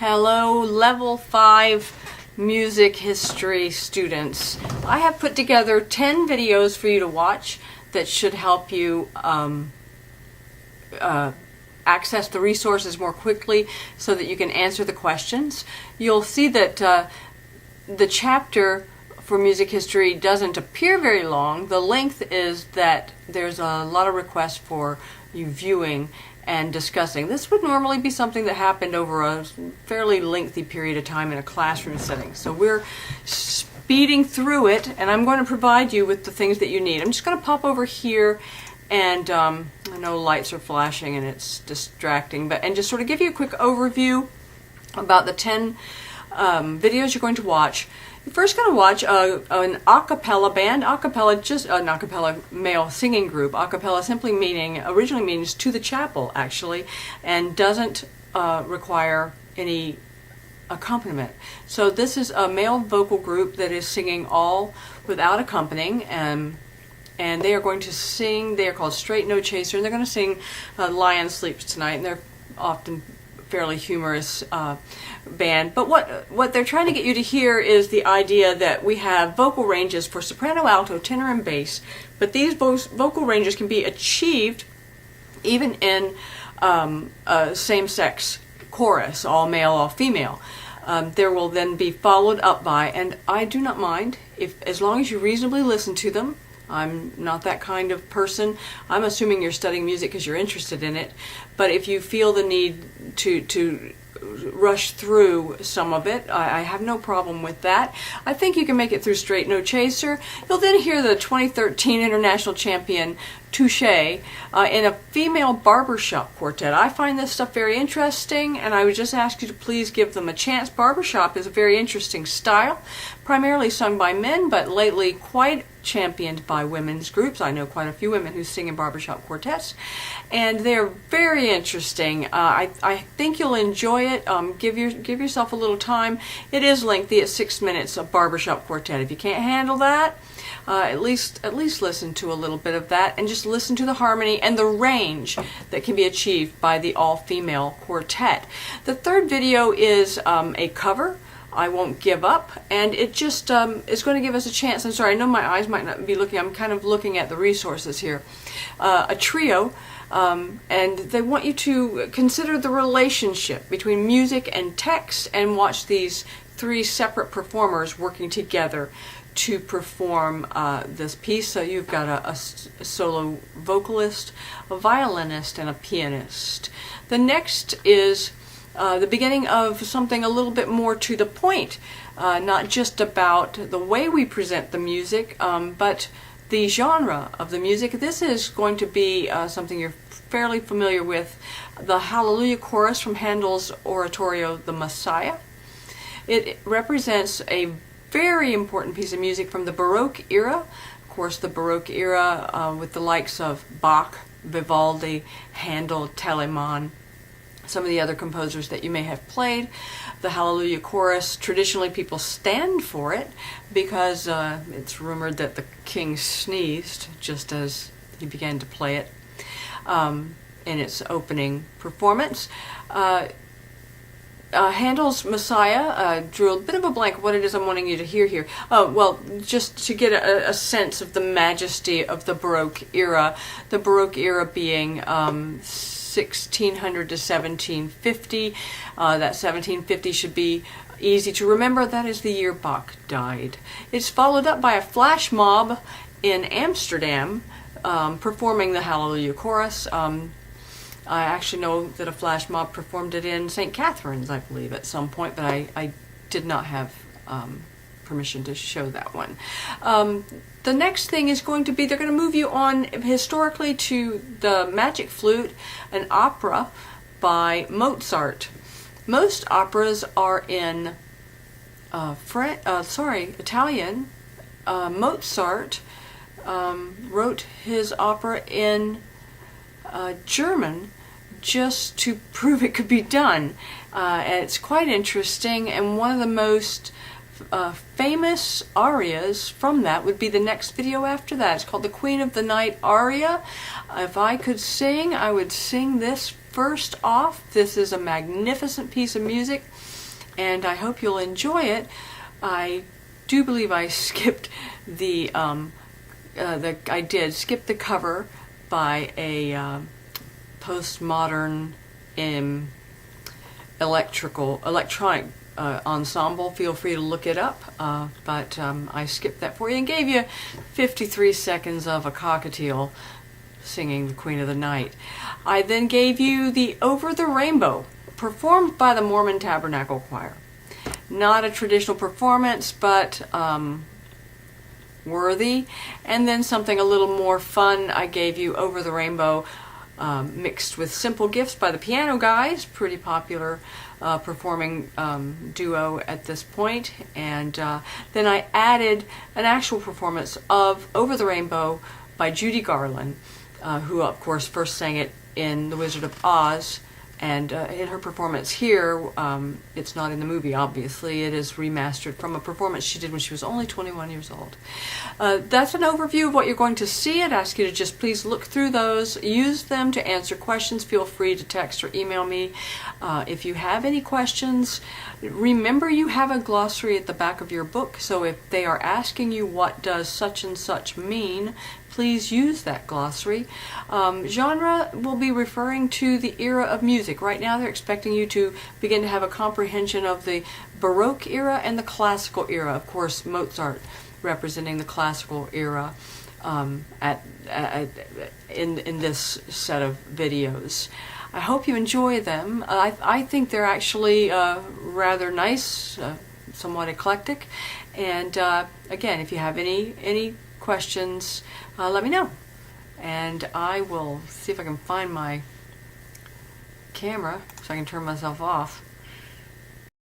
Hello, Level 5 music history students. I have put together 10 videos for you to watch that should help you access the resources more quickly so that you can answer the questions. You'll see that the chapter for music history doesn't appear very long. The length is that there's a lot of requests for you viewing and discussing. This would normally be something that happened over a fairly lengthy period of time in a classroom setting. So we're speeding through it, and I'm going to provide you with the things that you need. I'm just going to pop over here, and I know lights are flashing and it's distracting, and just sort of give you a quick overview about the 10 videos you're going to watch. You're first going to watch an a cappella band. A cappella, just an a cappella male singing group. A cappella simply originally means to the chapel, actually, and doesn't require any accompaniment. So this is a male vocal group that is singing all without accompanying, and they are going to sing. They are called Straight No Chaser, and they're going to sing Lion Sleeps Tonight, and they're often fairly humorous band. But what they're trying to get you to hear is the idea that we have vocal ranges for soprano, alto, tenor, and bass, but these vocal ranges can be achieved even in a same-sex chorus, all male, all female. There will then be followed up by, and I do not mind, as long as you reasonably listen to them. I'm not that kind of person. I'm assuming you're studying music because you're interested in it. But if you feel the need to rush through some of it, I have no problem with that. I think you can make it through Straight No Chaser. You'll then hear the 2013 international champion Touche in a female barbershop quartet. I find this stuff very interesting, and I would just ask you to please give them a chance. Barbershop is a very interesting style, primarily sung by men, but lately quite championed by women's groups. I know quite a few women who sing in barbershop quartets, and they're very interesting. I think you'll enjoy it. Give yourself a little time. It is lengthy at 6 minutes, a barbershop quartet. If you can't handle that, at least listen to a little bit of that, and just listen to the harmony and the range that can be achieved by the all-female quartet. The third video is a cover, I Won't Give Up, and it just is going to give us a chance. I'm sorry, I know my eyes might not be looking. I'm kind of looking at the resources here. A trio, and they want you to consider the relationship between music and text and watch these three separate performers working together to perform this piece. So you've got a solo vocalist, a violinist, and a pianist. The next is the beginning of something a little bit more to the point, not just about the way we present the music, but the genre of the music. This is going to be something you're fairly familiar with, the Hallelujah Chorus from Handel's oratorio, The Messiah. It represents a very important piece of music from the Baroque era. Of course, the Baroque era with the likes of Bach, Vivaldi, Handel, Telemann, some of the other composers that you may have played. The Hallelujah Chorus, traditionally people stand for it because it's rumored that the king sneezed just as he began to play it in its opening performance. Handel's Messiah, drew a bit of a blank what it is I'm wanting you to hear here. Well, just to get a sense of the majesty of the Baroque era. The Baroque era being 1600 to 1750. That 1750 should be easy to remember. That is the year Bach died. It's followed up by a flash mob in Amsterdam performing the Hallelujah Chorus. I actually know that a flash mob performed it in St. Catherine's, I believe, at some point, but I did not have permission to show that one. The next thing is going to be, they're going to move you on historically to the Magic Flute, an opera by Mozart. Most operas are in Italian. Mozart wrote his opera in German just to prove it could be done. And it's quite interesting, and one of the most famous arias from that would be the next video after that. It's called the Queen of the Night aria. If I could sing, I would sing this first off, this is a magnificent piece of music, and I hope you'll enjoy it. I do believe I skipped the I did skip the cover by a postmodern electronic ensemble. Feel free to look it up, but I skipped that for you and gave you 53 seconds of a cockatiel singing the Queen of the Night. I then gave you the Over the Rainbow, performed by the Mormon Tabernacle Choir. Not a traditional performance, but worthy. And then something a little more fun, I gave you Over the Rainbow mixed with Simple Gifts by the Piano Guys, pretty popular performing duo at this point. And then I added an actual performance of Over the Rainbow by Judy Garland, who of course first sang it in The Wizard of Oz. And in her performance here, it's not in the movie, obviously. It is remastered from a performance she did when she was only 21 years old. That's an overview of what you're going to see. I'd ask you to just please look through those. Use them to answer questions. Feel free to text or email me. If you have any questions, remember you have a glossary at the back of your book. So if they are asking you what does such and such mean, please use that glossary. Genre will be referring to the era of music. Right now they're expecting you to begin to have a comprehension of the Baroque era and the classical era. Of course, Mozart representing the classical era in this set of videos. I hope you enjoy them. I think they're actually rather nice, somewhat eclectic. And again, if you have any questions, let me know, and I will see if I can find my camera so I can turn myself off.